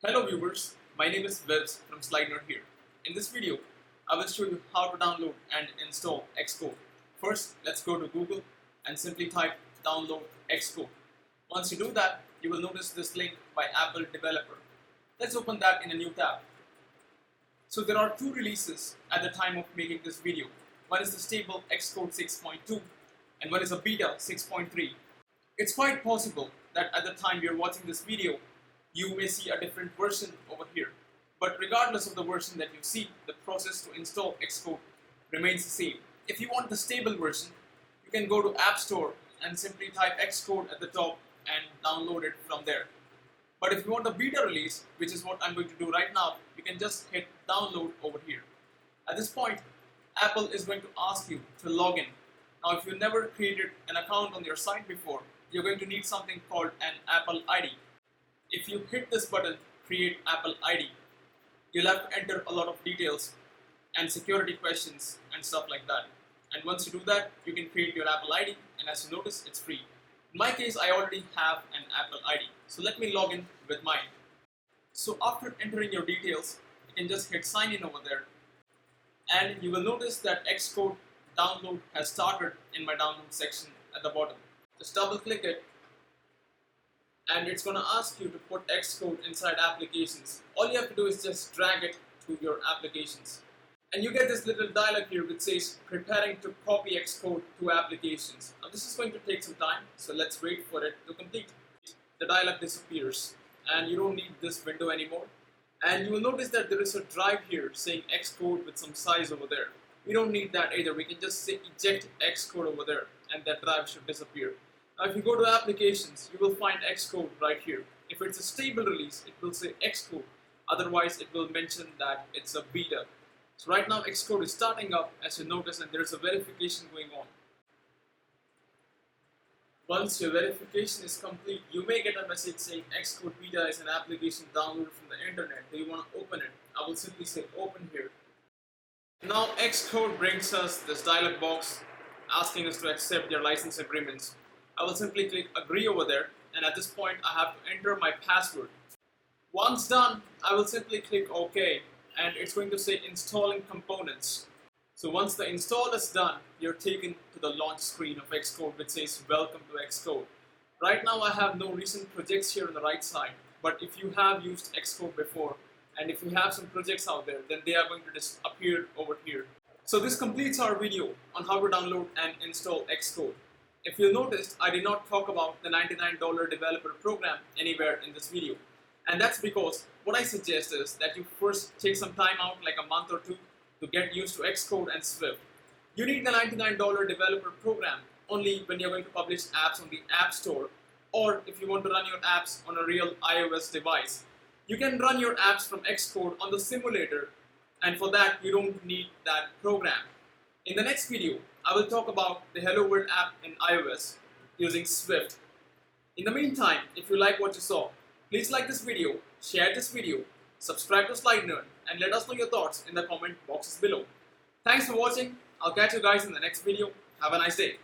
Hello viewers, my name is Vibs from slidenerd here. In this video, I will show you how to download and install Xcode. First, let's go to Google and simply type download Xcode. Once you do that, you will notice this link by Apple Developer. Let's open that in a new tab. So there are two releases at the time of making this video. One is the stable Xcode 6.2 and one is a beta 6.3. It's quite possible that at the time you're watching this video, you may see a different version over here. But regardless of the version that you see, the process to install Xcode remains the same. If you want the stable version, you can go to App Store and simply type Xcode at the top and download it from there. But if you want a beta release, which is what I'm going to do right now, you can just hit download over here. At this point, Apple is going to ask you to log in. Now if you never created an account on your site before, you're going to need something called an Apple ID. If you hit this button, create Apple ID, you'll have to enter a lot of details and security questions and stuff like that. And once you do that, you can create your Apple ID, and as you notice, it's free. In my case, I already have an Apple ID, so let me log in with mine. So after entering your details, you can just hit sign in over there, and you will notice that Xcode download has started in my download section at the bottom. Just double click it, and it's going to ask you to put Xcode inside applications. All you have to do is just drag it to your applications. And you get this little dialog here which says preparing to copy Xcode to applications. Now this is going to take some time, so let's wait for it to complete. The dialog disappears and you don't need this window anymore. And you will notice that there is a drive here saying Xcode with some size over there. We don't need that either. We can just say eject Xcode over there and that drive should disappear. Now if you go to applications, you will find Xcode right here. If it's a stable release, it will say Xcode. Otherwise, it will mention that it's a beta. So right now, Xcode is starting up, as you notice, and there's a verification going on. Once your verification is complete, you may get a message saying Xcode beta is an application downloaded from the internet. Do you want to open it? I will simply say open here. Now Xcode brings us this dialog box asking us to accept your license agreements. I will simply click agree over there, and at this point I have to enter my password. Once done, I will simply click OK, and it's going to say installing components. So once the install is done, you're taken to the launch screen of Xcode which says welcome to Xcode. Right now I have no recent projects here on the right side, but if you have used Xcode before, and if you have some projects out there, then they are going to just appear over here. So this completes our video on how to download and install Xcode. If you noticed, I did not talk about the $99 developer program anywhere in this video. And that's because what I suggest is that you first take some time out, like a month or two, to get used to Xcode and Swift. You need the $99 developer program only when you're going to publish apps on the App Store, or if you want to run your apps on a real iOS device. You can run your apps from Xcode on the simulator, and for that you don't need that program. In the next video, I will talk about the Hello World app in iOS using Swift. In the meantime, if you like what you saw, please like this video, share this video, subscribe to slidenerd, and let us know your thoughts in the comment boxes below. Thanks for watching. I'll catch you guys in the next video. Have a nice day.